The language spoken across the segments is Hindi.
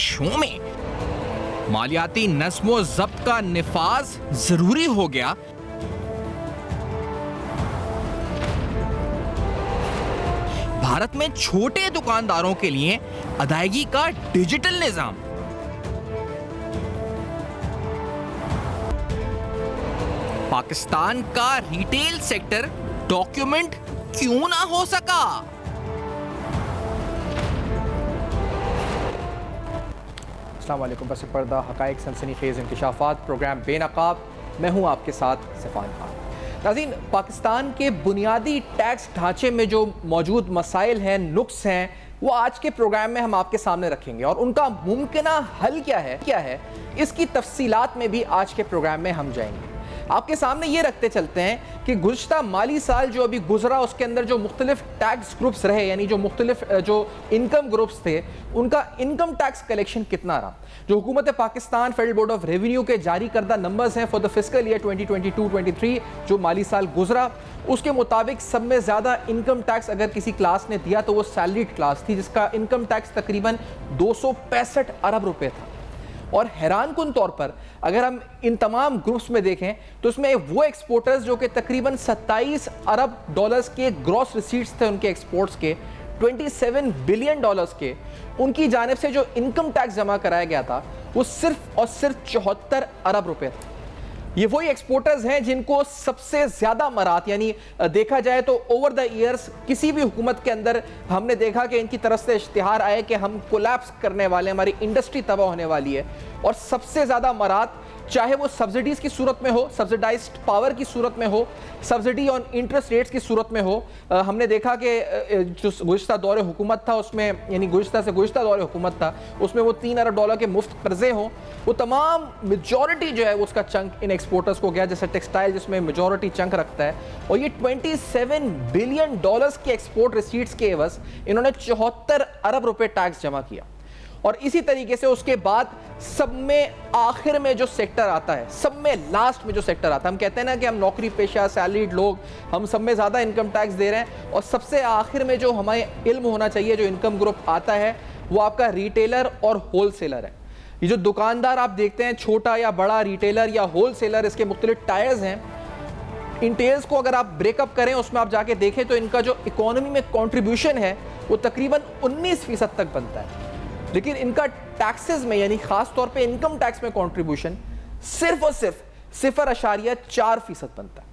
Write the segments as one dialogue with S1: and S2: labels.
S1: शो में मालियाती नज़्मो ज़ब्त का निफाज जरूरी हो गया। भारत में छोटे दुकानदारों के लिए अदायगी का डिजिटल निजाम। पाकिस्तान का रिटेल सेक्टर डॉक्यूमेंट क्यों ना हो सका?
S2: अस्सलाम वालेकुम। पस पर्दा हक़ाइक़ सनसनीखेज़ इंकशाफ़ात प्रोग्राम बेनकाब, मैं हूँ आपके साथ सिफ़ान खान। नाज़रीन, पाकिस्तान के बुनियादी टैक्स ढांचे में जो मौजूद मसाइल हैं, नुक्स हैं, वो आज के प्रोग्राम में हम आपके सामने रखेंगे और उनका मुमकिना हल क्या है इसकी तफसीलात में भी आज के प्रोग्राम में हम जाएंगे। आपके सामने ये रखते चलते हैं कि गुज़श्ता माली साल जो अभी गुजरा उसके अंदर जो मुख्तलिफ टैक्स ग्रुप्स रहे, यानी जो मुख्तलिफ जो इनकम ग्रुप्स थे, उनका इनकम टैक्स कलेक्शन कितना रहा। जो हुकूमत Pakistan federal board of revenue के जारी करदा नंबर्स हैं फॉर द फिस्कल ईयर 2022-23 जो माली साल गुजरा, उसके मुताबिक सब में ज़्यादा इनकम टैक्स अगर किसी क्लास ने दिया तो वो सैलरीड क्लास थी, जिसका इनकम टैक्स तकरीबन 265 अरब रुपए था। और हैरान कुन तौर पर अगर हम इन तमाम ग्रुप्स में देखें तो उसमें वो एक्सपोर्टर्स जो कि तकरीबन 27 अरब डॉलर्स के ग्रॉस रिसीट्स थे उनके एक्सपोर्ट्स के, 27 बिलियन डॉलर्स के, उनकी जानिब से जो इनकम टैक्स जमा कराया गया था वो सिर्फ और सिर्फ 74 अरब रुपए था। ये वही एक्सपोर्टर्स हैं जिनको सबसे ज़्यादा मरात, यानी देखा जाए तो ओवर द ईयर्स किसी भी हुकूमत के अंदर हमने देखा कि इनकी तरफ से इश्तिहार आए कि हम कोलैप्स करने वाले, हमारी इंडस्ट्री तबाह होने वाली है, और सबसे ज़्यादा मरात चाहे वो सब्सिडीज़ की सूरत में हो, सब्सिडाइज्ड पावर की सूरत में हो, सब्सिडी ऑन इंटरेस्ट रेट्स की सूरत में हो। हमने देखा कि जो गुज़श्ता दौरे हुकूमत था उसमें, यानी गुज़श्ता दौरे हुकूमत था उसमें वो 3 अरब डॉलर के मुफ्त कर्जे हों, वो तमाम मेजॉरिटी जो है वो उसका चंक इन एक्सपोर्टर्स को गया, जैसे टेक्सटाइल जिसमें मेजॉरिटी चंक रखता है। और ये 27 बिलियन डॉलर्स के एक्सपोर्ट रिसीट्स के एवज इन्होंने 74 अरब रुपए टैक्स जमा किया। और इसी तरीके से उसके बाद सब में आखिर में जो सेक्टर आता है, सब में लास्ट में जो सेक्टर आता है, हम कहते हैं ना कि हम नौकरी पेशा सैलरीड लोग, हम सब में ज़्यादा इनकम टैक्स दे रहे हैं, और सबसे आखिर में जो हमें इल्म होना चाहिए जो इनकम ग्रुप आता है वो आपका रिटेलर और होल सेलर है। ये जो दुकानदार आप देखते हैं, छोटा या बड़ा रिटेलर या होल सेलर, इसके मुख्तलिफ टायर्स हैं। इन टेल्स को अगर आप ब्रेकअप करें, उसमें आप जाके देखें तो इनका जो इकोनॉमी में कंट्रीब्यूशन है वो तकरीबन 19% तक बनता है, लेकिन इनका टैक्सेस में, यानी खास तौर पे इनकम टैक्स में कंट्रीब्यूशन सिर्फ और सिर्फ 0.4% बनता है।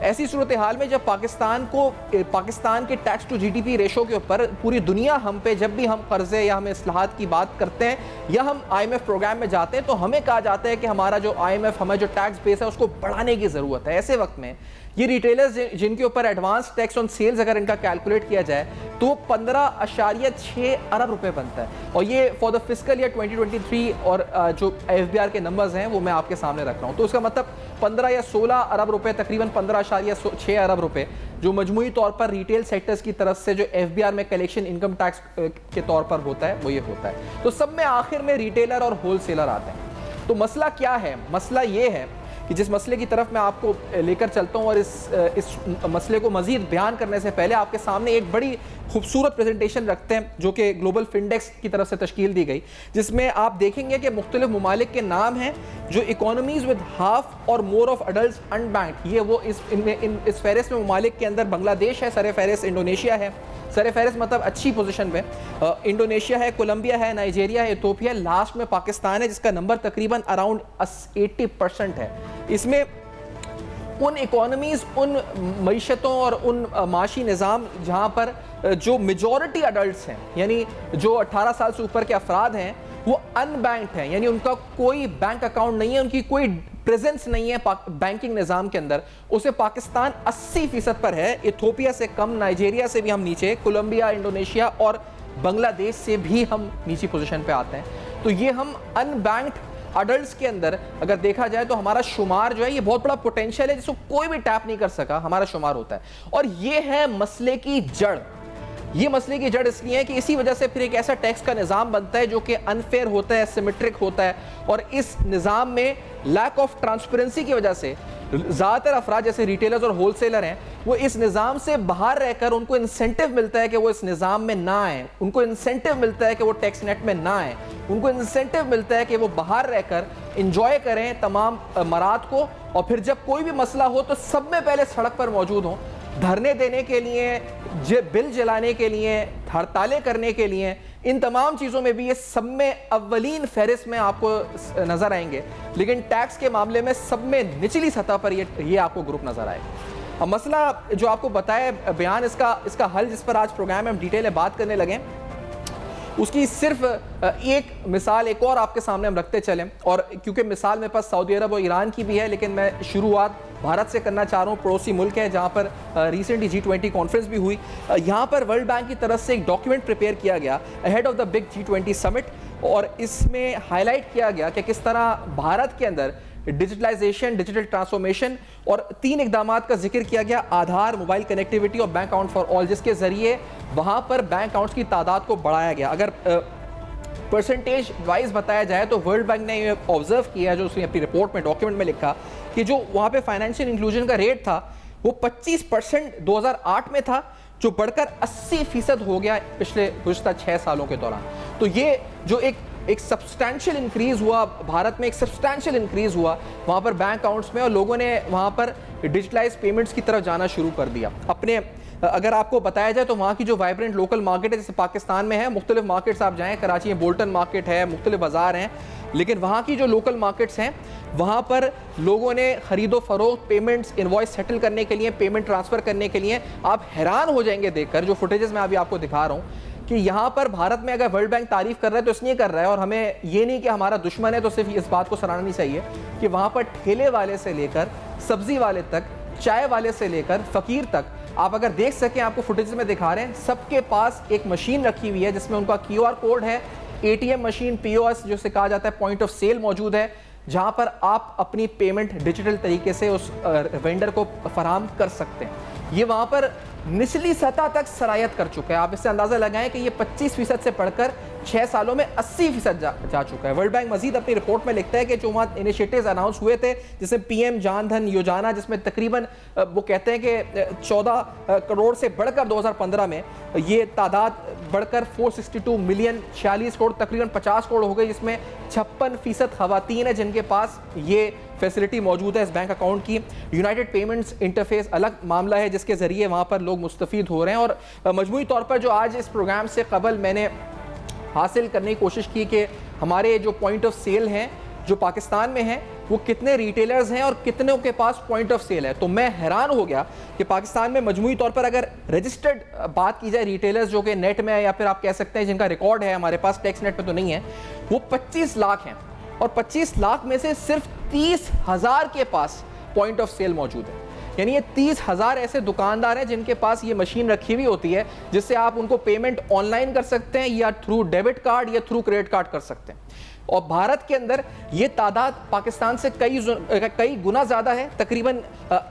S2: ऐसी सूरत हाल में जब पाकिस्तान के टैक्स टू जीडीपी रेशो के ऊपर पूरी दुनिया हम पे, जब भी हम कर्जे या हम इस्लाहात की बात करते हैं या हम IMF प्रोग्राम में जाते हैं तो हमें कहा जाता है कि हमारा जो IMF, हमारा जो टैक्स बेस है उसको बढ़ाने की ज़रूरत है। ऐसे वक्त में ये रिटेलर्स जिनके ऊपर एडवांस टैक्स ऑन सेल्स अगर इनका कैलकुलेट किया जाए तो 15.6 अरब रुपए बनता है। और ये फॉर द फिस्कल ईयर 2023 और जो FBR के नंबर्स हैं वो मैं आपके सामने रख रहा हूँ। तो उसका मतलब 15 या 16 अरब रुपए, तकरीबन 15.6 अरब रुपए जो मजमूई तौर पर रिटेल सेक्टर्स की तरफ से जो FBR में कलेक्शन इनकम टैक्स के तौर पर होता है वो ये होता है। तो सब में आखिर में रिटेलर और होल सेलर आते हैं। तो मसला क्या है? मसला ये है कि जिस मसले की तरफ मैं आपको लेकर चलता हूँ, और इस मसले को मज़ीद बयान करने से पहले आपके सामने एक बड़ी खूबसूरत प्रेजेंटेशन रखते हैं जो कि ग्लोबल फिनडेक्स की तरफ से तश्कील दी गई, जिसमें आप देखेंगे कि मुख्तलिफ ममालिक के नाम हैं जो इकोनॉमीज़ विद हाफ और मोर ऑफ अडल्ट अनबैंक्ड, ये वो इस फहरिस्त में ममालिक के अंदर बांग्लादेश है, सर फहरिस्त इंडोनेशिया है, सर फहरिस्त मतलब अच्छी पोजीशन पे इंडोनेशिया है, कोलंबिया है, नाइजीरिया है, इथियोपिया, लास्ट में पाकिस्तान है जिसका नंबर तकरीबन अराउंड 80% है। इसमें उन इकोनॉमीज़, उन मईशतों और उन माशी निज़ाम जहाँ पर जो मेजॉरिटी अडल्ट्स हैं, यानी जो 18 साल से ऊपर के अफराद हैं, वो अनबैंक्ड हैं, यानी उनका कोई बैंक अकाउंट नहीं है, उनकी कोई प्रेजेंस नहीं है बैंकिंग निज़ाम के अंदर, उसे पाकिस्तान 80% पर है। इथियोपिया से कम, नाइजीरिया से भी हम नीचे, कोलंबिया, इंडोनेशिया और बांग्लादेश से भी हम नीची पोजीशन पे आते हैं। तो ये हम अनबैंक्ड अडल्ट्स के अंदर अगर देखा जाए तो हमारा शुमार जो है ये बहुत बड़ा पोटेंशियल है जिसको कोई भी टैप नहीं कर सका, हमारा शुमार होता है। और ये है मसले की जड़। ये मसले की जड़ इसलिए है कि इसी वजह से फिर एक ऐसा टैक्स का निज़ाम बनता है जो कि अनफेयर होता है, सिमेट्रिक होता है, और इस निज़ाम में लैक ऑफ ट्रांसपेरेंसी की वजह से ज़्यादातर अफराद जैसे रिटेलर्स और होल सेलर हैं वो इस निज़ाम से बाहर रहकर उनको इंसेंटिव मिलता है कि वो इस निज़ाम में ना आए, उनको इंसेंटिव मिलता है कि वो टैक्स नेट में ना आए, उनको इंसेंटिव मिलता है कि वो बाहर रहकर इंजॉय करें तमाम मरात को, और फिर जब कोई भी मसला हो तो सब में पहले सड़क पर मौजूद हों, धरने देने के लिए, बिल जलाने के लिए, हड़तालें करने के लिए। इन तमाम चीज़ों में भी ये सब में अव्वलीन फहरिस्त में आपको नज़र आएंगे, लेकिन टैक्स के मामले में सब में निचली सतह पर ये आपको ग्रुप नज़र आएगा। अब मसला जो आपको बताया बयान, इसका हल जिस पर आज प्रोग्राम में हम डिटेल में बात करने लगे, उसकी सिर्फ एक मिसाल एक और आपके सामने हम रखते चलें, और क्योंकि मिसाल मेरे पास सऊदी अरब और ईरान की भी है, लेकिन मैं शुरुआत भारत से करना चाह रहा हूँ। पड़ोसी मुल्क है जहाँ पर रिसेंटली G20 कॉन्फ्रेंस भी हुई। यहाँ पर वर्ल्ड बैंक की तरफ से एक डॉक्यूमेंट प्रिपेयर किया गया ahead of the big G20 summit, और इसमें हाईलाइट किया गया कि किस तरह भारत के अंदर डिजिटलाइजेशन, डिजिटल ट्रांसफॉर्मेशन और 3 इकदामात का जिक्र किया गया: आधार, मोबाइल कनेक्टिविटी और बैंक अकाउंट फॉर ऑल, जिसके जरिए वहाँ पर बैंक अकाउंट्स की तादाद को बढ़ाया गया। अगर परसेंटेज वाइज बताया जाए तो वर्ल्ड बैंक ने ये ऑब्जर्व किया, जो उसने अपनी रिपोर्ट में, डॉक्यूमेंट में लिखा, कि जो वहाँ पे फाइनेंशियल इंक्लूजन का रेट था वो 25% 2008 में था, जो बढ़कर 80% हो गया पिछले गुज़श्ता 6 सालों के दौरान। तो ये जो एक सब्सटैंशियल इंक्रीज हुआ भारत में, एक सब्सटैंशियल इंक्रीज हुआ वहाँ पर बैंक अकाउंट्स में, और लोगों ने वहाँ पर डिजिटलाइज पेमेंट्स की तरफ जाना शुरू कर दिया। अपने अगर आपको बताया जाए तो वहाँ की जो वाइब्रेंट लोकल मार्केट है, जैसे पाकिस्तान में है, मुख्तलिफ मार्केट्स आप जाएँ, कराची में बोल्टन मार्केट है, मुख्तलिफ बाज़ार हैं, लेकिन वहाँ की जो लोकल मार्केट्स हैं वहाँ पर लोगों ने खरीदो फरोख्त, पेमेंट्स, इनवॉइस सेटल करने के लिए, पेमेंट ट्रांसफ़र करने के लिए, आप हैरान हो जाएंगे देखकर, जो फुटेजेस मैं अभी आपको दिखा रहा हूँ, कि यहाँ पर भारत में अगर वर्ल्ड बैंक तारीफ कर रहा है तो इसलिए कर रहा है, और हमें ये नहीं कि हमारा दुश्मन है तो सिर्फ इस बात को सराहना नहीं चाहिए कि वहाँ पर ठेले वाले से लेकर सब्जी वाले तक, चाय वाले से लेकर फ़कीर तक, आप अगर देख सकें, आपको फुटेज में दिखा रहे हैं, सबके पास एक मशीन रखी हुई है जिसमें उनका QR कोड है, ATM मशीन, POS जिसे कहा जाता है, पॉइंट ऑफ सेल मौजूद है, जहाँ पर आप अपनी पेमेंट डिजिटल तरीके से उस वेंडर को फराहम कर सकते हैं। ये वहाँ पर निचली सतह तक सरायत कर चुका है। आप इससे अंदाज़ा लगाएं कि ये 25% से बढ़कर 6 सालों में 80% जा चुका है। वर्ल्ड बैंक मजीद अपनी रिपोर्ट में लिखता है कि जो वहाँ इनिशिएटिव्स अनाउंस हुए थे, जैसे PM जान धन योजना, जिसमें तकरीबन वो कहते हैं कि 14 करोड़ से बढ़कर 2015 में ये तादाद बढ़कर 462 मिलियन, 46 करोड़, तकरीबन 50 करोड़ हो गई, जिसमें 56% खवातीन है जिनके पास ये फैसिलिटी मौजूद है इस बैंक अकाउंट की। यूनाइटेड पेमेंट्स इंटरफेस अलग मामला है जिसके ज़रिए वहाँ पर लोग मुस्तफ़ीद हो रहे हैं। और मजमूई तौर पर जो आज इस प्रोग्राम से कबल मैंने हासिल करने की कोशिश की कि हमारे जो पॉइंट ऑफ सेल हैं जो पाकिस्तान में हैं, वो कितने रिटेलर्स हैं और कितनों के पास पॉइंट ऑफ सेल है, तो मैं हैरान हो गया कि पाकिस्तान में मजमूई तौर पर अगर रजिस्टर्ड बात की जाए रिटेलर्स जो कि नेट में है, या फिर आप कह सकते हैं जिनका रिकॉर्ड है हमारे पास, टैक्स नेट में तो नहीं है, वो 25 लाख हैं, और 25 लाख में से सिर्फ 30,000 के पास पॉइंट ऑफ सेल मौजूद है। यानी ये 30,000 ऐसे दुकानदार हैं जिनके पास ये मशीन रखी हुई होती है, जिससे आप उनको पेमेंट ऑनलाइन कर सकते हैं, या थ्रू डेबिट कार्ड या थ्रू क्रेडिट कार्ड कर सकते हैं। और भारत के अंदर ये तादाद पाकिस्तान से कई गुना ज़्यादा है। तकरीबन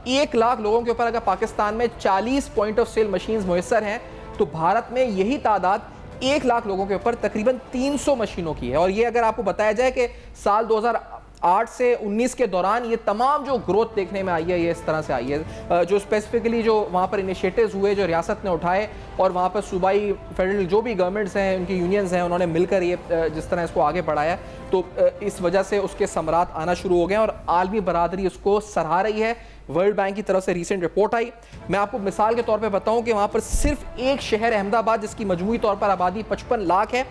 S2: 1 लाख लोगों के ऊपर अगर पाकिस्तान में 40 पॉइंट ऑफ सेल मशीन्स मुयस्सर हैं, तो भारत में यही तादाद 1 लाख लोगों के ऊपर तकरीबन 300 मशीनों की है। और ये अगर आपको बताया जाए कि साल 2008 से 19 के दौरान ये तमाम जो ग्रोथ देखने में आई है, ये इस तरह से आई है, जो स्पेसिफिकली जो वहाँ पर इनिशिएटिव्स हुए, जो रियासत ने उठाए, और वहाँ पर सूबाई फेडरल जो भी गवर्नमेंट्स हैं, उनकी यूनियंस हैं, उन्होंने मिलकर ये जिस तरह इसको आगे बढ़ाया, तो इस वजह से उसके समरात आना शुरू हो गए और आलमी बरादरी उसको सराहा रही है। वर्ल्ड बैंक की तरफ से रीसेंट रिपोर्ट आई, मैं आपको मिसाल के तौर पे बताऊं कि वहाँ पर सिर्फ एक शहर अहमदाबाद, जिसकी मजमूई तौर पर आबादी 55 लाख है,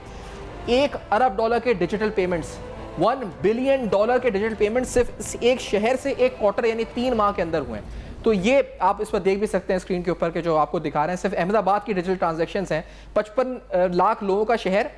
S2: $1 अरब के डिजिटल पेमेंट्स, $1 बिलियन के डिजिटल पेमेंट्स सिर्फ एक शहर से एक क्वार्टर यानी 3 माह के अंदर हुए हैं। तो ये आप इस पर देख भी सकते हैं स्क्रीन के ऊपर के जो आपको दिखा रहे हैं, सिर्फ अहमदाबाद की डिजिटल ट्रांजैक्शंस हैं, 55 लाख लोगों का शहर,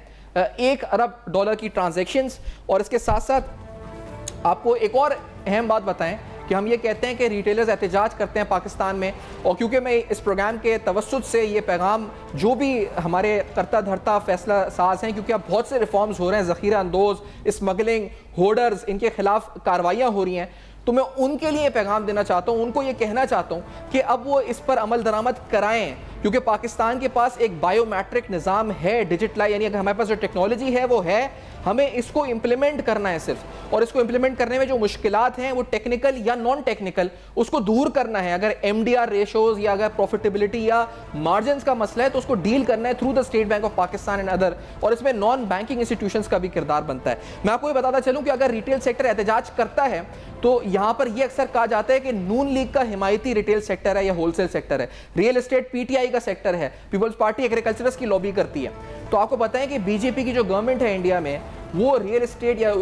S2: $1 अरब की ट्रांजैक्शंस। और इसके साथ साथ आपको एक और अहम बात बताएं कि हम ये कहते हैं कि रिटेलर्स एहतजाज करते हैं पाकिस्तान में, और क्योंकि मैं इस प्रोग्राम के तवस्सुत से ये पैगाम जो भी हमारे करता धरता फैसला साज हैं, क्योंकि अब बहुत से रिफॉर्म्स हो रहे हैं, ज़ख़ीरा अंदोज़, स्मगलिंग, होर्डर्स, इनके खिलाफ कार्रवाइयाँ हो रही हैं, तो मैं उनके लिए पैगाम देना चाहता हूँ, उनको ये कहना चाहता हूँ कि अब वो इस पर अमल दरामद कराएं, क्योंकि पाकिस्तान के पास एक बायोमेट्रिक निज़ाम है, डिजिटलाइज, यानी अगर हमारे पास जो टेक्नोलॉजी है वो है, हमें इसको इम्प्लीमेंट करना है सिर्फ, और इसको इम्प्लीमेंट करने में जो मुश्किलात हैं वो टेक्निकल या नॉन टेक्निकल, उसको दूर करना है। अगर MDR रेशोज या अगर प्रॉफिटेबिलिटी या मार्जिन का मसला है तो उसको डील करना है through the state bank of Pakistan and other, और इसमें नॉन बैंकिंग इंस्टीट्यूशंस का भी किरदार बनता है। मैं आपको ये बताता चलूं कि अगर रिटेल सेक्टर एहतजाज करता है तो यहां पर यह अक्सर कहा जाता है कि नून लीग का हिमायती रिटेल सेक्टर है या होलसेल सेक्टर है, रियल एस्टेट PTI का सेक्टर है, पीपल्स पार्टी एग्रीकल्चरस की लॉबी करती है। तो आपको बताएं कि BJP की जो गवर्नमेंट है इंडिया में, वो रियल एस्टेट या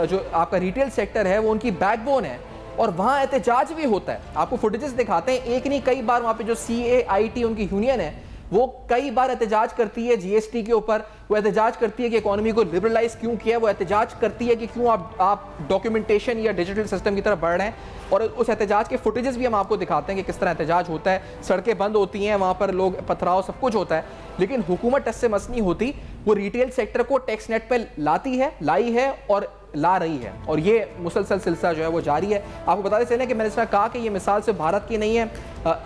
S2: जो आपका रिटेल सेक्टर है वो उनकी बैकबोन है, और वहां एहतजाज भी होता है। आपको फुटेजेस दिखाते हैं, एक नहीं कई बार वहां पे जो CAIT उनकी यूनियन है वो कई बार एहतजाज करती है GST के ऊपर, वो एहतजाज करती है कि इकोनॉमी को लिबरलाइज क्यों किया, वो एहतजाज करती है कि क्यों आप डॉक्यूमेंटेशन या डिजिटल सिस्टम की तरफ बढ़ रहे हैं, और उस एहतजाज के फुटेजेस भी हम आपको दिखाते हैं कि किस तरह एहतजाज होता है, सड़कें बंद होती हैं, वहाँ पर लोग पथराव सब कुछ होता है, लेकिन हुकूमत टस से मस नहीं होती। वो रिटेल सेक्टर को टैक्स नेट पर लाई है और ला रही है, और ये मुसलसल सिलसिला जो है वो जारी है। आपको बताते चलें कि मैंने इस तरह कहा कि ये मिसाल सिर्फ भारत की नहीं है,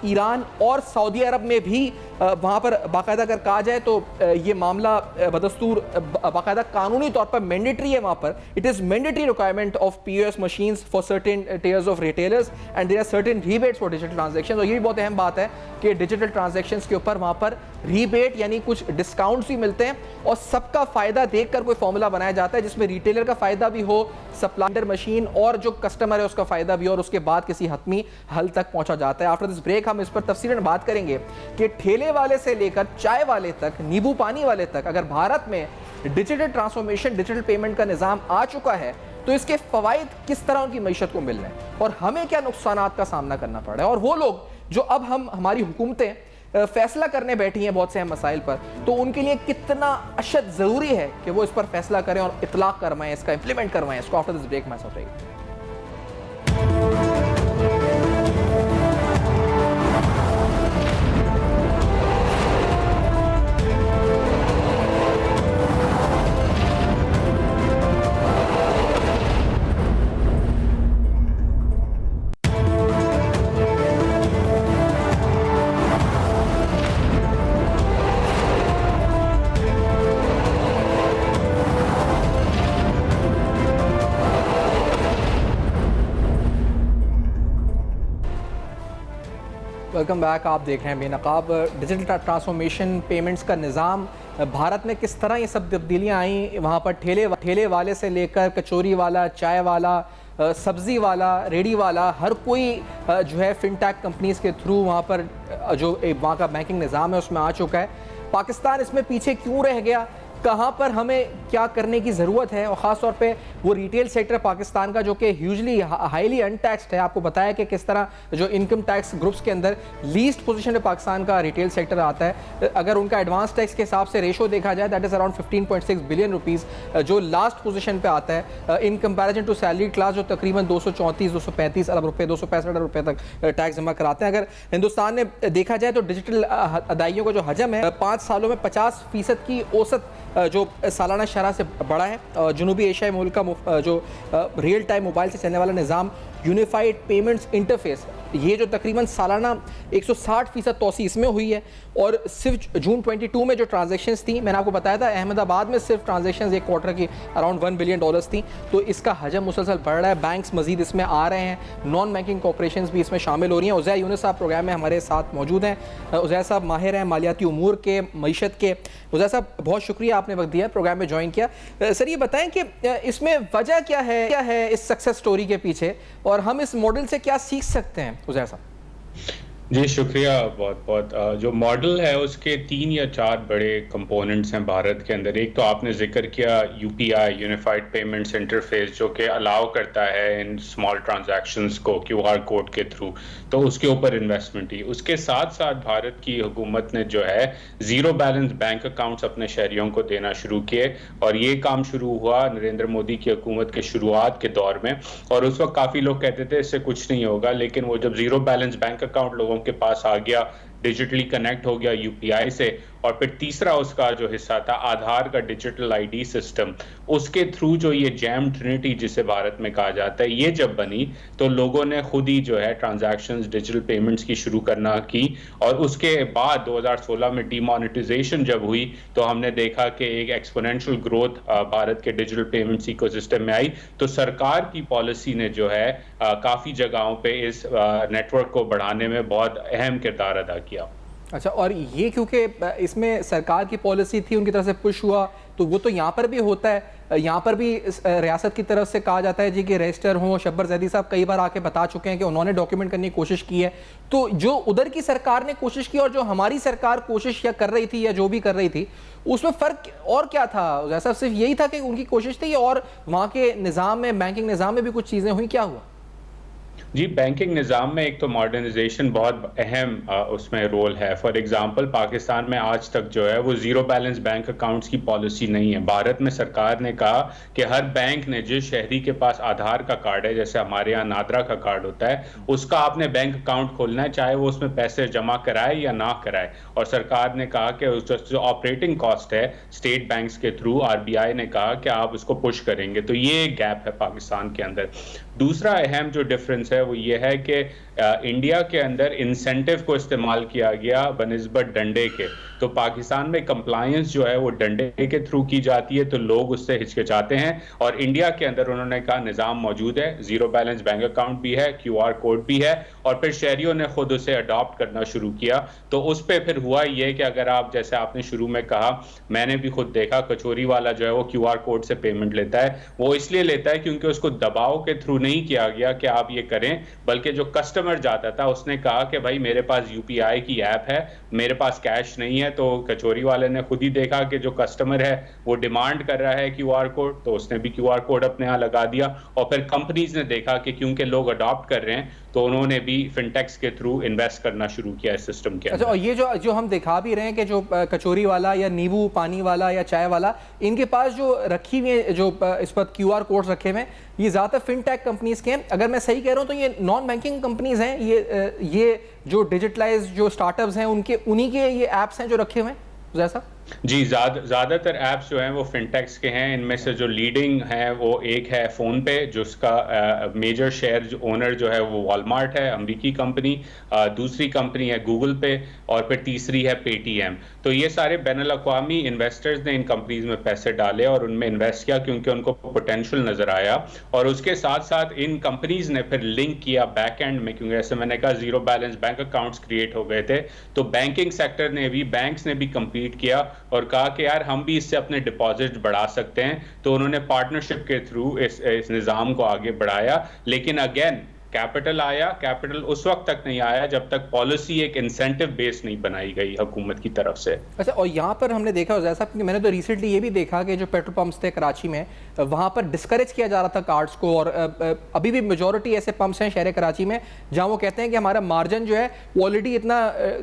S2: ईरान और सऊदी अरब में भी वहाँ पर बाकायदा अगर कहा जाए तो ये मामला बदस्तूर बाकायदा कानूनी तौर पर मैंडेटरी है। वहाँ पर it is mandatory requirement of POS machines for certain tiers of retailers and there are certain rebates for digital transaction. और ये भी बहुत अहम बात है कि डिजिटल ट्रांजेक्शंस के ऊपर वहाँ पर रीबेट यानी कुछ डिस्काउंट्स भी मिलते हैं, और सबका फ़ायदा देखकर कोई फॉर्मूला बनाया जाता है जिसमें रिटेलर का फ़ायदा भी हो, सप्लायर मशीन और जो कस्टमर है उसका फ़ायदा भी हो, और उसके बाद किसी हतमी हल तक पहुँचा जाता है। आफ्टर दिस ब्रेक हम इस पर तफसीलन बात करेंगे कि ठेले वाले से लेकर चाय वाले तक, नींबू पानी वाले तक, अगर भारत में डिजिटल ट्रांसफॉर्मेशन, डिजिटल पेमेंट का निज़ाम आ चुका है तो इसके फ़वाइद किस तरह उनकी मईशत को मिल रहे हैं और हमें क्या नुकसानात का सामना करना पड़ रहा है। और वो लोग जो अब हमारी हुकूमतें फैसला करने बैठी हैं बहुत से अहम मसाइल पर, तो उनके लिए कितना अशद ज़रूरी है कि वो इस पर फैसला करें और इतलाक़ करवाएं, इसका इंप्लीमेंट करवाएं। इसको आफ्टर दिस ब्रेक मैं सब वेलकम बैक। आप देख रहे हैं बेनकाब। डिजिटल ट्रांसफॉर्मेशन पेमेंट्स का निज़ाम भारत में किस तरह ये सब तब्दीलियाँ आई, वहाँ पर ठेले वाले से लेकर कचौरी वाला, चाय वाला, सब्ज़ी वाला, रेडी वाला, हर कोई जो है फिनटेक कंपनीज़ के थ्रू वहाँ पर जो वहाँ का बैंकिंग निज़ाम है उसमें आ चुका है। पाकिस्तान इसमें पीछे क्यों रह गया, कहाँ पर हमें क्या करने की ज़रूरत है, और ख़ास तौर पे वो रिटेल सेक्टर पाकिस्तान का जो कि ह्यूजली हाईली अनटैक्सड है। आपको बताया कि किस तरह जो इनकम टैक्स ग्रुप्स के अंदर लीस्ट पोजीशन पे पाकिस्तान का रिटेल सेक्टर आता है। अगर उनका एडवांस टैक्स के हिसाब से रेशो देखा जाए that is around 15.6 billion rupees, जो लास्ट पोजीशन पे आता है in comparison to salary class जो तकरीबन 234-235 अरब रुपये, 265 अरब रुपये तक टैक्स जमा कराते हैं। अगर हिंदुस्तान में देखा जाए तो डिजिटल अदाइयों का जो हजम है 5 सालों में 50% की औसत जो सालाना शरह से बड़ा है। जनूबी एशियाई मुल्क का जो रियल टाइम मोबाइल से चलने वाला निज़ाम यूनिफाइड पेमेंट्स इंटरफेस, ये जो तकरीबन सालाना 160% तोसी इसमें हुई है। और सिर्फ जून 22 में जो ट्रांजैक्शंस थी, मैंने आपको बताया था अहमदाबाद में सिर्फ ट्रांजैक्शंस एक क्वार्टर की अराउंड $1 बिलियन थी। तो इसका हजम मुसलसल बढ़ रहा है, बैंक्स मजीद इसमें आ रहे हैं, नॉन बैंकिंग कॉर्पोरेशंस भी इसमें शामिल हो रही हैं। उज़ैर यूनुस साहब प्रोग्राम में हमारे साथ मौजूद हैं। उज़ैर साहब माहिर हैं मालियाती उमूर के, मईशत के। उज़ैर साहब बहुत शुक्रिया आपने वक्त दिया, प्रोग्राम में ज्वाइन किया। सर ये बताएं कि इसमें वजह क्या है इस सक्सेस स्टोरी के पीछे, और हम इस मॉडल से क्या सीख सकते हैं उज़ैर साहब?
S3: जी शुक्रिया बहुत बहुत। जो मॉडल है उसके 3 या 4 बड़े कंपोनेंट्स हैं भारत के अंदर। एक तो आपने जिक्र किया UPI यूनिफाइड पेमेंट्स इंटरफेस, जो कि अलाउ करता है इन स्मॉल ट्रांजैक्शंस को QR कोड के थ्रू, तो उसके ऊपर इन्वेस्टमेंट ही। उसके साथ साथ भारत की हुकूमत ने जो है ज़ीरो बैलेंस बैंक अकाउंट्स अपने शहरियों को देना शुरू किए, और ये काम शुरू हुआ नरेंद्र मोदी की हुकूमत के शुरुआत के दौर में। और उस वक्त काफ़ी लोग कहते थे इससे कुछ नहीं होगा, लेकिन वो जब ज़ीरो बैलेंस बैंक अकाउंट लोगों के पास आ गया, डिजिटली कनेक्ट हो गया यूपीआई से, और फिर तीसरा उसका जो हिस्सा था आधार का डिजिटल आईडी सिस्टम, उसके थ्रू जो ये जैम ट्रिनिटी जिसे भारत में कहा जाता है, ये जब बनी तो लोगों ने खुद ही जो है ट्रांजैक्शंस डिजिटल पेमेंट्स की शुरू करना की। और उसके बाद 2016 में डीमोनेटाइजेशन जब हुई तो हमने देखा कि एक एक्सपोनेंशियल ग्रोथ भारत के डिजिटल पेमेंट्स इकोसिस्टम में आई। तो सरकार की पॉलिसी ने जो है काफ़ी जगहों पे इस नेटवर्क को बढ़ाने में बहुत अहम किरदार अदा किया।
S2: अच्छा, और ये क्योंकि इसमें सरकार की पॉलिसी थी, उनकी तरफ से पुश हुआ, तो वो तो यहाँ पर भी होता है। यहाँ पर भी रियासत की तरफ से कहा जाता है जी कि रजिस्टर हों। शब्बर जैदी साहब कई बार आके बता चुके हैं कि उन्होंने डॉक्यूमेंट करने की कोशिश की है। तो जो उधर की सरकार ने कोशिश की और जो हमारी सरकार कोशिश या कर रही थी या जो भी कर रही थी, उसमें फ़र्क और क्या था? जैसा सिर्फ यही था कि उनकी कोशिश थी, और वहाँ के निज़ाम में, बैंकिंग निज़ाम में भी कुछ चीज़ें हुई, क्या हुआ?
S3: जी, बैंकिंग निज़ाम में एक तो मॉडर्नाइजेशन बहुत अहम उसमें रोल है। फॉर एग्जांपल पाकिस्तान में आज तक जो है वो ज़ीरो बैलेंस बैंक अकाउंट्स की पॉलिसी नहीं है। भारत में सरकार ने कहा कि हर बैंक ने जिस शहरी के पास आधार का कार्ड है, जैसे हमारे यहाँ नादरा का कार्ड होता है, उसका आपने बैंक अकाउंट खोलना है, चाहे वो उसमें पैसे जमा कराए या ना कराए। और सरकार ने कहा कि जो ऑपरेटिंग कॉस्ट है स्टेट बैंक्स के थ्रू, आरबीआई ने कहा कि आप उसको पुश करेंगे। तो ये एक गैप है पाकिस्तान के अंदर। दूसरा अहम जो डिफरेंस है वो ये है कि इंडिया के अंदर इंसेंटिव को इस्तेमाल किया गया बनिस्बत डंडे के। तो पाकिस्तान में कंप्लायंस जो है वो डंडे के थ्रू की जाती है, तो लोग उससे हिचकिचाते हैं। और इंडिया के अंदर उन्होंने कहा निज़ाम मौजूद है, ज़ीरो बैलेंस बैंक अकाउंट भी है, क्यूआर कोड भी है, और फिर शहरियों ने खुद उसे अडॉप्ट करना शुरू किया। तो उस पर फिर हुआ ये कि अगर आप, जैसे आपने शुरू में कहा, मैंने भी खुद देखा, कचोरी वाला जो है वो क्यूआर कोड से पेमेंट लेता है। वो इसलिए लेता है क्योंकि उसको दबाव के थ्रू नहीं किया गया कि आप ये करें, बल्कि जो कस्टमर जाता था उसने कहा कि भाई मेरे पास यूपीआई की ऐप है, मेरे पास कैश नहीं है। तो कचोरी वाले ने खुद ही देखा कि जो कस्टमर है वो डिमांड कर रहा है क्यूआर कोड, तो उसने भी क्यूआर कोड अपने यहाँ लगा दिया। और फिर कंपनीज ने देखा कि क्योंकि लोग अडॉप्ट कर रहे हैं, तो उन्होंने भी फिनटेक्स के थ्रू इन्वेस्ट करना शुरू किया इस सिस्टम के अंदर।
S2: अच्छा, और ये जो हम दिखा भी रहे हैं कि जो कचोरी वाला या नींबू पानी वाला या चाय वाला, इनके पास जो रखी हुई है, जो इस पर क्यूआर कोड्स रखे हुए हैं, ये ज़्यादातर फिनटेक कंपनीज के हैं। अगर मैं सही कह रहा हूँ तो ये नॉन बैंकिंग कंपनीज हैं, ये जो डिजिटलाइज जो स्टार्टअप्स हैं उन्हीं के ये ऐप्स हैं जो रखे हुए हैं जैसा?
S3: जी, ज़्यादातर ऐप्स जो हैं वो फिनटेक्स के हैं। इनमें से जो लीडिंग है वो एक है फ़ोन पे, जिसका मेजर शेयर ओनर जो है वो वॉलमार्ट है, अमेरिकी कंपनी। दूसरी कंपनी है गूगल पे, और फिर तीसरी है पेटीएम। तो ये सारे बैनुल अक़वामी इन्वेस्टर्स ने इन कंपनीज में पैसे डाले और उनमें इन्वेस्ट किया क्योंकि उनको पोटेंशियल नज़र आया। और उसके साथ साथ इन कंपनीज ने फिर लिंक किया बैक एंड में, क्योंकि जैसे मैंने कहा zero balance bank accounts create हो गए थे, तो बैंकिंग सेक्टर ने भी, बैंक्स ने भी कम्पीट किया और कहा कि यार हम भी इससे अपने डिपॉजिट बढ़ा सकते हैं। तो उन्होंने पार्टनरशिप के थ्रू इस निज़ाम को आगे बढ़ाया। लेकिन अगेन कैपिटल आया, कैपिटल उस वक्त तक नहीं आया जब तक पॉलिसी एक इंसेंटिव बेस नहीं बनाई गई हुकूमत की तरफ से।
S2: अच्छा, और यहाँ पर हमने देखा जैसा कि मैंने तो रिसेंटली ये भी देखा कि जो पेट्रोल पंप्स थे कराची में, वहाँ पर डिस्करेज किया जा रहा था कार्ड्स को। और अभी भी मेजॉरिटी ऐसे पंप्स हैं शहर कराची में जहाँ वो कहते हैं कि हमारा मार्जिन जो है ऑलरेडी इतना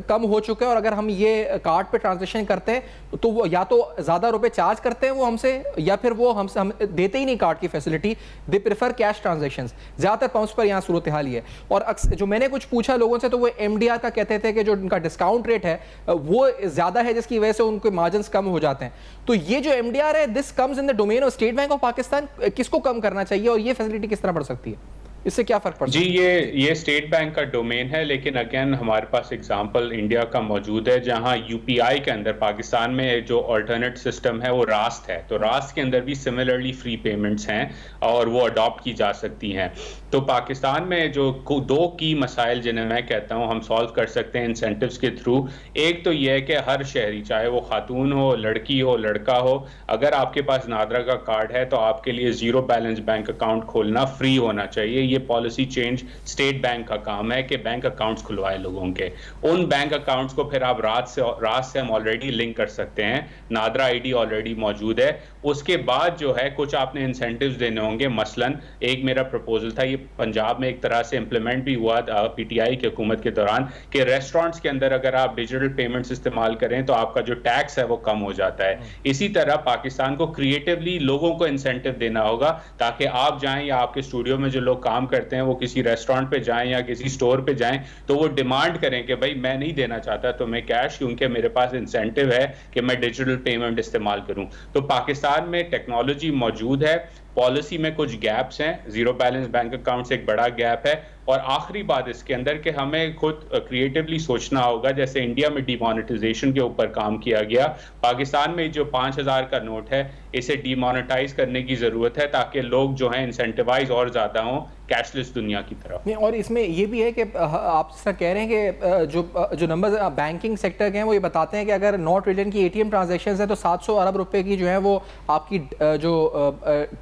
S2: कम हो चुका है, और अगर हम ये कार्ड पे ट्रांजेक्शन करते हैं तो वो या तो ज़्यादा रुपए चार्ज करते हैं वो हमसे, या फिर वो हम देते ही नहीं कार्ड की facility, they prefer cash transactions. ज़्यादातर पंप्स पर यहाँ सूरत हाल ही है। और जो मैंने कुछ पूछा लोगों से तो वो एमडीआर का कहते थे कि जो उनका डिस्काउंट रेट है वो ज़्यादा है, जिसकी वजह से उनके मार्जिन्स कम हो जाते हैं। तो ये जो एमडीआर है, this comes in the domain of state bank of Pakistan. किसको कम करना चाहिए और ये फैसिलिटी किस तरह बढ़ सकती है? इससे क्या फर्क पड़ता है?
S3: जी, ये स्टेट बैंक का डोमेन है, लेकिन अगेन हमारे पास एग्जांपल इंडिया का मौजूद है जहां यूपीआई के अंदर पाकिस्तान में जो अल्टरनेट सिस्टम है वो रास्त है। तो रास्त के अंदर भी सिमिलरली फ्री पेमेंट्स हैं और वो अडॉप्ट की जा सकती हैं। तो पाकिस्तान में जो दो की मसाइल जिन्हें मैं कहता हूँ हम सॉल्व कर सकते हैं इंसेंटिव्स के थ्रू, एक तो ये है कि हर शहरी, चाहे वो खातून हो, लड़की हो, लड़का हो, अगर आपके पास नादरा का कार्ड है तो आपके लिए ज़ीरो बैलेंस बैंक अकाउंट खोलना फ्री होना चाहिए। ये पॉलिसी चेंज स्टेट बैंक का काम है कि बैंक अकाउंट्स खुलवाए लोगों के। उन बैंक अकाउंट्स को फिर आप रात से हम ऑलरेडी लिंक कर सकते हैं, नादरा आईडी ऑलरेडी मौजूद है। उसके बाद जो है कुछ आपने इंसेंटिव्स देने होंगे। मसलन एक मेरा प्रपोजल था, ये पंजाब में एक तरह से इंप्लीमेंट भी हुआ पीटीआई की हुकूमत के दौरान, कि रेस्टोरेंट्स के अंदर अगर आप डिजिटल पेमेंट्स इस्तेमाल करें तो आपका जो टैक्स है वो कम हो जाता है। इसी तरह पाकिस्तान को क्रिएटिवली लोगों को इंसेंटिव देना होगा ताकि आप जाएं या आपके स्टूडियो में जो लोग काम काम करते हैं वो किसी रेस्टोरेंट पे जाएं या किसी स्टोर पे जाएं तो वो डिमांड करें कि भाई मैं नहीं देना चाहता तो मैं कैश, क्योंकि मेरे पास इंसेंटिव है कि मैं डिजिटल पेमेंट इस्तेमाल करूं। तो पाकिस्तान में टेक्नोलॉजी मौजूद है, पॉलिसी में कुछ गैप्स हैं, जीरो बैलेंस बैंक अकाउंट से एक बड़ा गैप है, और आखिरी बात इसके अंदर कि हमें खुद क्रिएटिवली सोचना होगा। जैसे इंडिया में डिमोनेटाइजेशन के ऊपर काम किया गया, पाकिस्तान में जो 5000 का नोट है इसे डिमोनेटाइज करने की जरूरत है ताकि लोग जो हैं इंसेंटिवाइज और ज्यादा हों कैशलेस दुनिया की तरफ।
S2: नहीं, और इसमें ये भी है कि आप जिस तरह कह रहे हैं कि जो नंबर्स बैंकिंग सेक्टर के हैं वो ये बताते हैं कि अगर नॉट रिटर्न की ATM ट्रांजैक्शंस है तो 700 अरब रुपए की जो है वो आपकी जो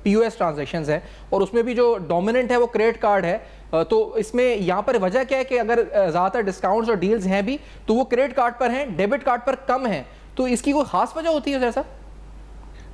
S2: POS ट्रांजैक्शंस है, और उसमें भी जो डोमिनेंट है वो क्रेडिट कार्ड है। तो इसमें यहाँ पर वजह क्या है कि अगर ज़्यादातर डिस्काउंट्स और डील्स हैं भी तो वो क्रेडिट कार्ड पर हैं, डेबिट कार्ड पर कम हैं, तो इसकी कोई खास वजह होती है जैसा?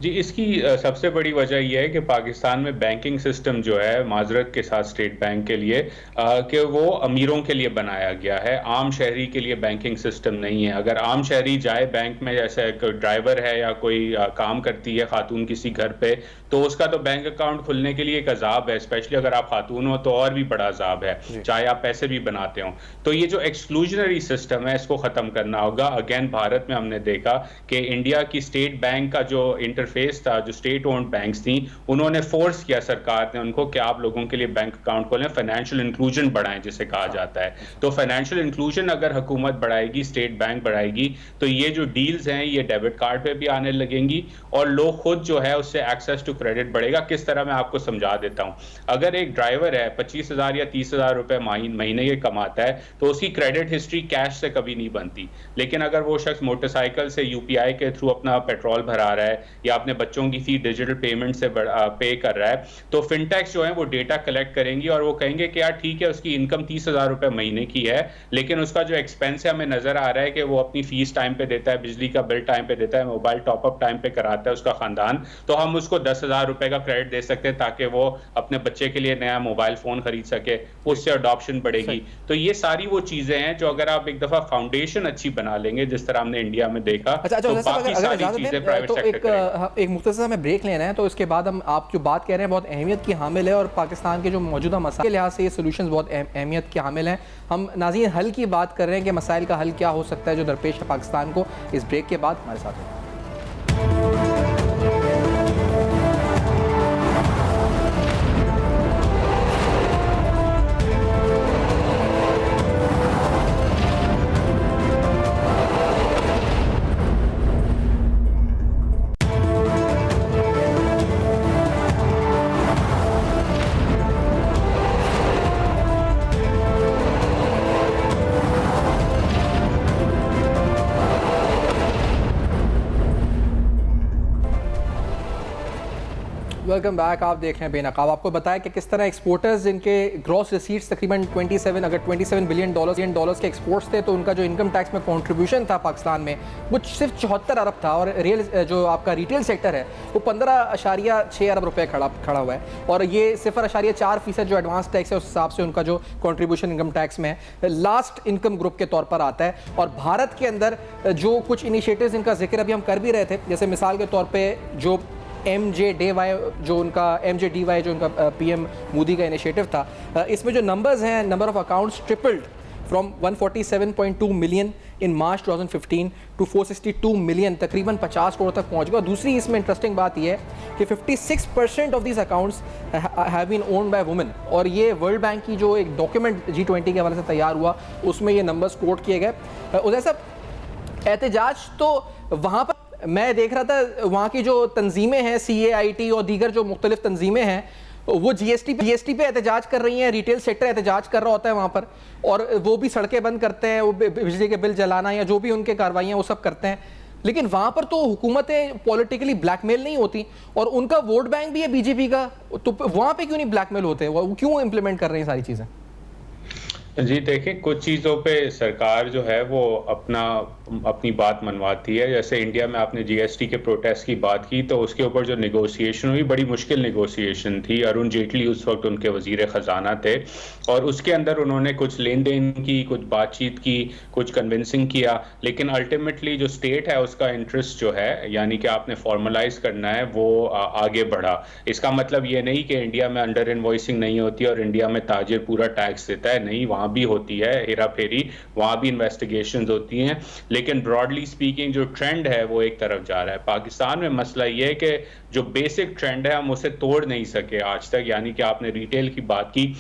S3: जी, इसकी सबसे बड़ी वजह यह है कि पाकिस्तान में बैंकिंग सिस्टम जो है, माजरत के साथ स्टेट बैंक के लिए, कि वो अमीरों के लिए बनाया गया है, आम शहरी के लिए बैंकिंग सिस्टम नहीं है। अगर आम शहरी जाए बैंक में, जैसे एक ड्राइवर है या कोई काम करती है खातून किसी घर पे, तो उसका तो बैंक अकाउंट खुलने के लिए एक अजाब है, स्पेशली अगर आप खातून हो तो और भी बड़ा अजाब है, चाहे आप पैसे भी बनाते हो। तो ये जो एक्सक्लूजनरी सिस्टम है इसको ख़त्म करना होगा। अगेन भारत में हमने देखा कि इंडिया की स्टेट बैंक का जो इंटरफेस था, जो स्टेट ओन्ड बैंक्स थी, उन्होंने फोर्स किया सरकार ने उनको कि आप लोगों के लिए बैंक अकाउंट खोलें, फाइनेंशियल इंक्लूजन बढ़ाएं जिसे कहा जाता है। तो फाइनेंशियल इंक्लूजन अगर हुकूमत बढ़ाएगी, स्टेट बैंक बढ़ाएगी, तो ये जो डील्स हैं ये डेबिट कार्ड पे भी आने लगेंगी और लोग खुद जो है उससे एक्सेस टू क्रेडिट बढ़ेगा। किस तरह मैं आपको समझा देता हूं। अगर एक ड्राइवर है 25,000 या 30,000 रुपए महीने के कमाता है तो उसकी क्रेडिट हिस्ट्री कैश से कभी नहीं बनती, लेकिन अगर वो शख्स मोटरसाइकिल से UPI के थ्रू अपना पेट्रोल भरा रहा है या अपने बच्चों की फी डिजिटल पेमेंट से पे कर रहा है, तो फिनटेक्स जो है वो डेटा कलेक्ट करेंगी और वो कहेंगे कि यार ठीक है उसकी इनकम 30,000 रुपए महीने की है, लेकिन उसका जो एक्सपेंस है हमें नजर आ रहा है कि वो अपनी फीस टाइम पे देता है, बिजली का बिल टाइम पे देता है, मोबाइल टॉपअप टाइम पे कराता है उसका खानदान, तो हम उसको 10,000 रुपए का क्रेडिट दे सकते हैं ताकि वो अपने बच्चे के लिए नया मोबाइल फोन खरीद सके, उससे अडॉप्शन बढ़ेगी। तो ये सारी वो चीजें हैं जो अगर आप एक दफा फाउंडेशन अच्छी बना लेंगे, जिस तरह हमने इंडिया में देखा, तो बाकी सारी चीजें प्राइवेट सेक्टर करेगा।
S2: एक मुख्तसर हमें ब्रेक लेना है, तो इसके बाद हम आप जो बात कह रहे हैं बहुत अहमियत की हामिल है और पाकिस्तान के जो मौजूदा मसाइल के लिहाज से ये सोल्यूशन बहुत अहमियत के हामिल हैं। हम नाज़रीन हल की बात कर रहे हैं कि मसाइल का हल क्या हो सकता है जो दरपेश है पाकिस्तान को। इस ब्रेक के बाद हमारे साथ हैं। Welcome back. आप देख रहे हैं बेनकाब। आपको बताया कि किस तरह एक्सपोर्टर्स इनके ग्रॉस रिसीट्स तकरीबन 27 बिलियन डॉलर्स के एक्सपोर्ट्स थे, तो उनका जो इनकम टैक्स में कंट्रीब्यूशन था पाकिस्तान में वो सिर्फ 74 अरब था, और जो आपका रिटेल सेक्टर है वो 15.6 अरब रुपए खड़ा हुआ है, और ये 0.4% जो एडवांस टैक्स है उस हिसाब से उनका जो कंट्रीब्यूशन इनकम टैक्स में है लास्ट इनकम ग्रुप के तौर पर आता है। और भारत के अंदर जो कुछ इनिशिएटिव्स इनका जिक्र अभी हम कर भी रहे थे, जैसे मिसाल के तौर पर जो MJDY जो उनका PM मोदी का इनिशिएटिव था, इसमें जो नंबर्स हैं, number of accounts tripled from 147.2 million in March 2015 to 462 million, तकरीबन 50 करोड़ तक पहुंच गया। दूसरी इसमें इंटरेस्टिंग बात यह है कि 56% of these accounts have been owned by women, और ये वर्ल्ड बैंक की जो एक डॉक्यूमेंट G20 के हवाले से तैयार हुआ उसमें ये नंबर्स कोट किए गए। उधर साहब एहतजाज तो वहाँ पर मैं देख रहा था, वहाँ की जो तंजीमें हैं CAIT और दीगर जो मुख्तलिफ तंजीमें हैं वो GST पे एहतजाज कर रही हैं, रिटेल सेक्टर एहतजाज कर रहा होता है वहाँ पर, और वो भी सड़कें बंद करते हैं, वो बिजली के बिल जलाना या जो भी उनके कार्रवाइयाँ वो सब करते हैं, लेकिन वहाँ पर तो हुकूमतें पॉलिटिकली ब्लैकमेल नहीं होती और उनका वोट बैंक भी है BJP का, तो वहाँ पर क्यों नहीं ब्लैकमेल होते, वो क्यों इम्प्लीमेंट कर रही हैं सारी चीज़ें?
S3: जी देखिए, कुछ चीज़ों पे सरकार जो है वो अपना अपनी बात मनवाती है। जैसे इंडिया में आपने जीएसटी के प्रोटेस्ट की बात की, तो उसके ऊपर जो नेगोशिएशन हुई, बड़ी मुश्किल नेगोशिएशन थी। अरुण जेटली उस वक्त उनके वजीर खजाना थे और उसके अंदर उन्होंने कुछ लेन देन की, कुछ बातचीत की, कुछ कन्विंसिंग किया, लेकिन अल्टीमेटली जो स्टेट है उसका इंटरेस्ट जो है, यानी कि आपने फॉर्मलाइज करना है, वो आगे बढ़ा। इसका मतलब ये नहीं कि इंडिया में अंडर इनवॉइसिंग नहीं होती और इंडिया में ताजिर पूरा टैक्स देता है, नहीं, वहां भी होती है हेरा फेरी, वहां भी इन्वेस्टिगेशंस होती हैं, लेकिन ब्रॉडली स्पीकिंग जो ट्रेंड है वो एक तरफ जा रहा है। पाकिस्तान में मसला ये है कि जो बेसिक ट्रेंड है हम उसे तोड़ नहीं सके आज तक। यानी कि आपने रिटेल की बात की,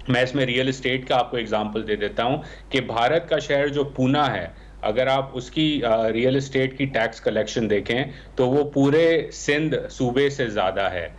S3: मैं इसमें रियल एस्टेट का आपको एग्जांपल दे देता हूं कि भारत का शहर जो पूना है, अगर आप उसकी रियल एस्टेट की टैक्स कलेक्शन देखें तो वो पूरे सिंध सूबे से ज़्यादा है।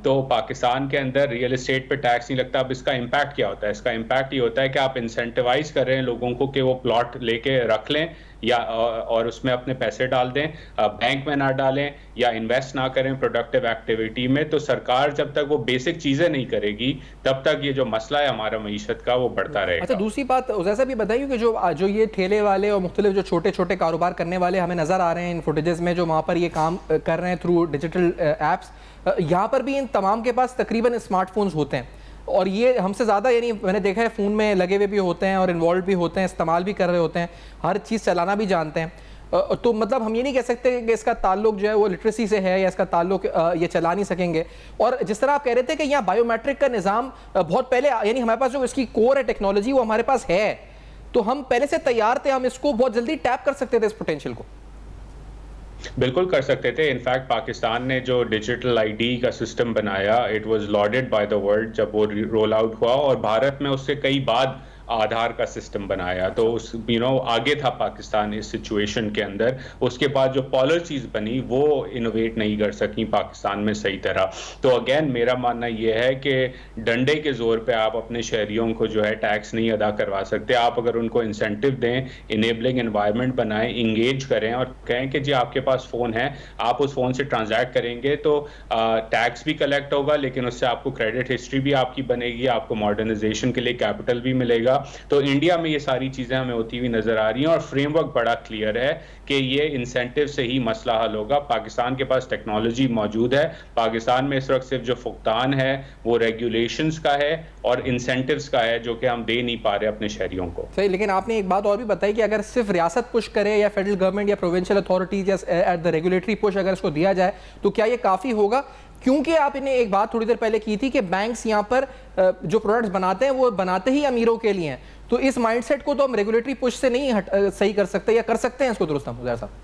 S3: तो पाकिस्तान के अंदर रियल एस्टेट पे टैक्स नहीं लगता। अब इसका इम्पैक्ट क्या होता है? इसका इम्पैक्ट ये होता है कि आप इंसेंटिवाइज कर रहे हैं लोगों को कि वो प्लॉट लेके रख लें या और उसमें अपने पैसे डाल दें, बैंक में ना डालें या इन्वेस्ट ना करें प्रोडक्टिव एक्टिविटी में। तो सरकार जब तक वो बेसिक चीज़ें नहीं करेगी तब तक ये जो मसला है हमारा मईशत का वो बढ़ता रहेगा।
S2: अच्छा, दूसरी बात जैसा भी बताइए कि जो ये ठेले वाले और मुख्तलिफ जो छोटे छोटे कारोबार करने वाले हमें नज़र आ रहे हैं इन फुटेजेस में, जो वहाँ पर ये काम कर रहे हैं थ्रू डिजिटल ऐप्स, यहाँ पर भी इन तमाम के पास तकरीबन स्मार्टफोन्स होते हैं और ये हमसे ज़्यादा, यानी मैंने देखा है फ़ोन में लगे हुए भी होते हैं और इन्वॉल्व भी होते हैं, इस्तेमाल भी कर रहे होते हैं, हर चीज़ चलाना भी जानते हैं। तो मतलब हम ये नहीं कह सकते कि इसका ताल्लुक जो है वो लिटरेसी से है या इसका ताल्लुक ये चला नहीं सकेंगे। और जिस तरह आप कह रहे थे कि यहाँ बायोमेट्रिक का निज़ाम बहुत पहले, यानी हमारे पास जो इसकी कोर है टेक्नोलॉजी वो हमारे पास है, तो हम पहले से तैयार थे, हम इसको बहुत जल्दी टैप कर सकते थे इस पोटेंशियल को।
S3: बिल्कुल कर सकते थे। इनफैक्ट पाकिस्तान ने जो डिजिटल आईडी का सिस्टम बनाया, it was loaded by the world जब वो रोल आउट हुआ, और भारत में उससे कई बाद आधार का सिस्टम बनाया। तो उस आगे था पाकिस्तान इस सिचुएशन के अंदर। उसके बाद जो पॉलिसीज बनी वो इनोवेट नहीं कर सकी पाकिस्तान में सही तरह। तो अगेन मेरा मानना यह है कि डंडे के जोर पे आप अपने शहरियों को जो है टैक्स नहीं अदा करवा सकते। आप अगर उनको इंसेंटिव दें, इनेबलिंग एनवायरनमेंट बनाएं, इंगेज करें और कहें कि जी आपके पास फ़ोन है, आप उस फ़ोन से ट्रांजैक्ट करेंगे तो टैक्स भी कलेक्ट होगा, लेकिन उससे आपको क्रेडिट हिस्ट्री भी आपकी बनेगी, आपको मॉडर्नाइजेशन के लिए कैपिटल भी मिलेगा। तो इंडिया में ये सारी चीजें हमें होती हुई नजर आ रही हैं और फ्रेमवर्क बड़ा क्लियर है कि ये इंसेंटिव से ही मसला हल होगा। पाकिस्तान के पास टेक्नोलॉजी मौजूद है। पाकिस्तान में इस वक्त सिर्फ जो फुकतान है वो रेगुलेशंस का है और इंसेंटिव्स का है, जो कि हम दे नहीं पा रहे अपने शहरियों को।
S2: सही, लेकिन आपने एक बात और भी बताई कि अगर सिर्फ रियासत पुश करे या फेडरल गवर्नमेंट या प्रोविंशियल अथॉरिटीज या एट द रेगुलेटरी पुश अगर इसको दिया जाए तो क्या ये काफ़ी होगा? क्योंकि आपने एक बात थोड़ी देर पहले की थी कि बैंक्स यहाँ पर जो प्रोडक्ट्स बनाते हैं वो बनाते ही अमीरों के लिए हैं, तो इस माइंडसेट को तो हम रेगुलेटरी पुश से नहीं सही कर सकते या कर सकते हैं इसको दुरुस्त हम उज़ैर साहब?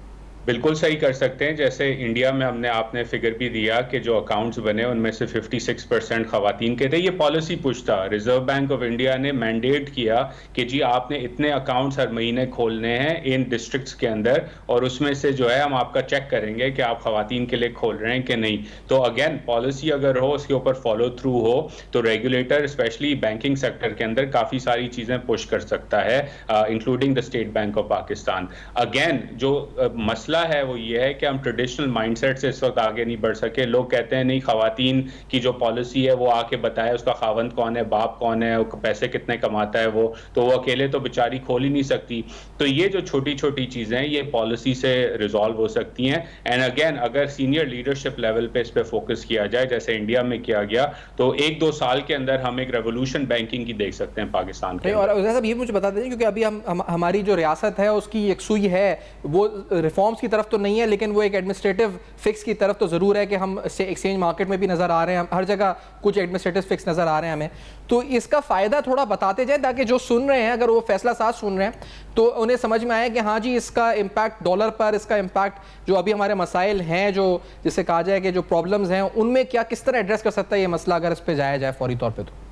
S3: बिल्कुल सही कर सकते हैं। जैसे इंडिया में आपने फिगर भी दिया कि जो अकाउंट्स बने उनमें से 56% खवातीन के थे। ये पॉलिसी पुश था। रिजर्व बैंक ऑफ इंडिया ने मैंडेट किया कि जी आपने इतने अकाउंट्स हर महीने खोलने हैं इन डिस्ट्रिक्ट्स के अंदर, और उसमें से जो है हम आपका चेक करेंगे कि आप खवातीन के लिए खोल रहे हैं कि नहीं। तो अगेन पॉलिसी अगर हो, उसके ऊपर फॉलो थ्रू हो, तो रेगुलेटर स्पेशली बैंकिंग सेक्टर के अंदर काफ़ी सारी चीज़ें पुश कर सकता है, including the state bank of Pakistan. Again जो मसला है वो ये है कि हम ट्रेडिशनल माइंडसेट से इस वक्त आगे नहीं बढ़ सके। लोग कहते हैं नहीं, खवातीन की जो पॉलिसी है वो आके बताए उसका खावंद कौन है, बाप कौन है, पैसे कितने कमाता है वो, तो वो अकेले तो बेचारी खोल ही नहीं सकती। तो ये जो छोटी छोटी चीजें हैं ये पॉलिसी से रिजॉल्व हो सकती हैं। एंड अगेन अगर सीनियर लीडरशिप लेवल पे इस पे फोकस किया जाए जैसे इंडिया में किया गया, तो 1-2 साल के अंदर हम एक रेवोल्यूशन बैंकिंग की देख सकते हैं पाकिस्तान के।
S2: और जैसा ये मुझे बता दें, क्योंकि अभी हमारी जो रियासत है उसकी एक सुई है वो रिफॉर्म्स की तरफ तो नहीं है, लेकिन वो एक एडमिनिस्ट्रेटिव फिक्स की तरफ तो ज़रूर है कि हम एक्सचेंज मार्केट में भी नज़र आ रहे हैं, हर जगह कुछ एडमिनिस्ट्रेटिव फिक्स नज़र आ रहे हैं हमें। तो इसका फ़ायदा थोड़ा बताते जाए ताकि जो सुन रहे हैं, अगर वो फैसला साथ सुन रहे हैं, तो उन्हें समझ में आए कि हाँ जी इसका इम्पैक्ट डॉलर पर, इसका इम्पैक्ट जो अभी हमारे मसाइल हैं, जो जिसे कहा जाए कि जो प्रॉब्लम्स हैं, उनमें क्या किस तरह एड्रेस कर सकता है ये मसला अगर इस पर जाया जाए फौरी तौर पर। तो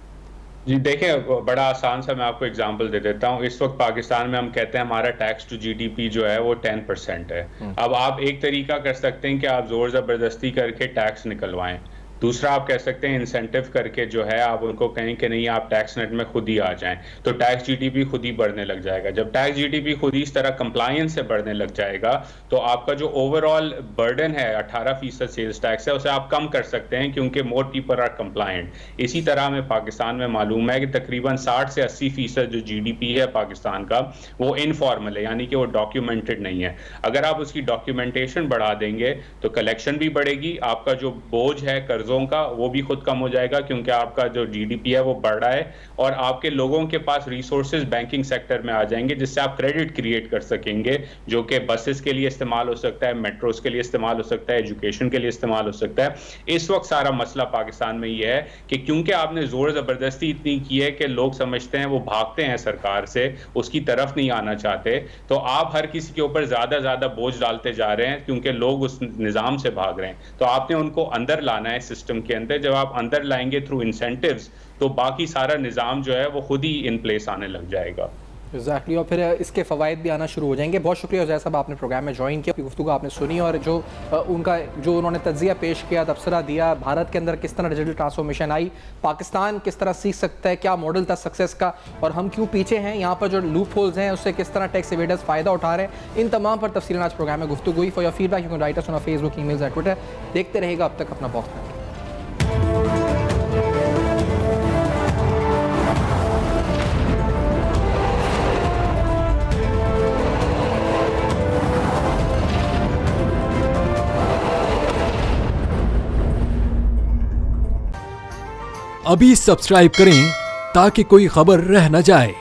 S3: जी देखें, बड़ा आसान सा मैं आपको एग्जांपल दे देता हूँ। इस वक्त पाकिस्तान में हम कहते हैं हमारा टैक्स टू जीडीपी जो है वो 10% है। अब आप एक तरीका कर सकते हैं कि आप जोर ज़बरदस्ती करके टैक्स निकलवाएं, दूसरा आप कह सकते हैं इंसेंटिव करके जो है आप उनको कहें कि नहीं आप टैक्स नेट में खुद ही आ जाएं, तो टैक्स जीडीपी खुद ही बढ़ने लग जाएगा। जब टैक्स जीडीपी खुद ही इस तरह कंप्लायंस से बढ़ने लग जाएगा तो आपका जो ओवरऑल बर्डन है 18% सेल्स टैक्स है उसे आप कम कर सकते हैं, क्योंकि मोर पीपल आर कंप्लायंट। इसी तरह हमें पाकिस्तान में मालूम है कि तकरीबन 60 से 80% जो जीडीपी है पाकिस्तान का वो इनफॉर्मल है, यानी कि वो डॉक्यूमेंटेड नहीं है। अगर आप उसकी डॉक्यूमेंटेशन बढ़ा देंगे तो कलेक्शन भी बढ़ेगी, आपका जो बोझ है कर्जों का वो भी खुद कम हो जाएगा, क्योंकि आपका जो जीडीपी है वो बढ़ रहा है और आपके लोगों के पास रिसोर्सेज बैंकिंग सेक्टर में आ जाएंगे, जिससे आप क्रेडिट क्रिएट कर सकेंगे, जो कि बसेस के लिए इस्तेमाल हो सकता है, मेट्रोस के लिए इस्तेमाल हो सकता है, एजुकेशन के लिए इस्तेमाल हो सकता है। इस वक्त सारा मसला पाकिस्तान में ये है कि क्योंकि आपने जोर जबरदस्ती इतनी की है कि लोग समझते हैं वो भागते हैं सरकार से, उसकी तरफ नहीं आना चाहते, तो आप हर किसी के ऊपर ज्यादा बोझ डालते जा रहे हैं, क्योंकि लोग उस निजाम से भाग रहे हैं। तो आपने उनको अंदर लाना है सिस्टम के अंदर। जब आप अंदर लाएंगे थ्रू इंसेंटिव्स, तो बाकी सारा निजाम जो है वो खुद ही इन प्लेस आने लग जाएगा।
S2: एग्जैक्टली, और फिर इसके फ़वाइद भी आना शुरू हो जाएंगे। बहुत शुक्रिया उज़ैर साहब, आपने प्रोग्राम में ज्वाइन किया, गुफ्तगू आपने सुनी और जो उन्होंने तज्ज़िया पेश किया, तबसरा दिया भारत के अंदर किस तरह डिजिटल ट्रांसफॉर्मेशन आई, पाकिस्तान किस तरह सीख सकता है, क्या मॉडल था सक्सेस का और हम क्यों पीछे हैं, यहाँ पर जो लूप होल्स हैं उससे किस तरह टैक्स एवेडर्स फ़ायदा उठा रहे हैं, इन तमाम पर तफसीलन आज प्रोग्राम में गुफ्तगू हुई। For your feedback you can write us on Facebook, emails and Twitter. देखते रहेगा, अब तक अपना बहुत ख्याल रखिए।
S4: अभी सब्सक्राइब करें ताकि कोई खबर रह न जाए।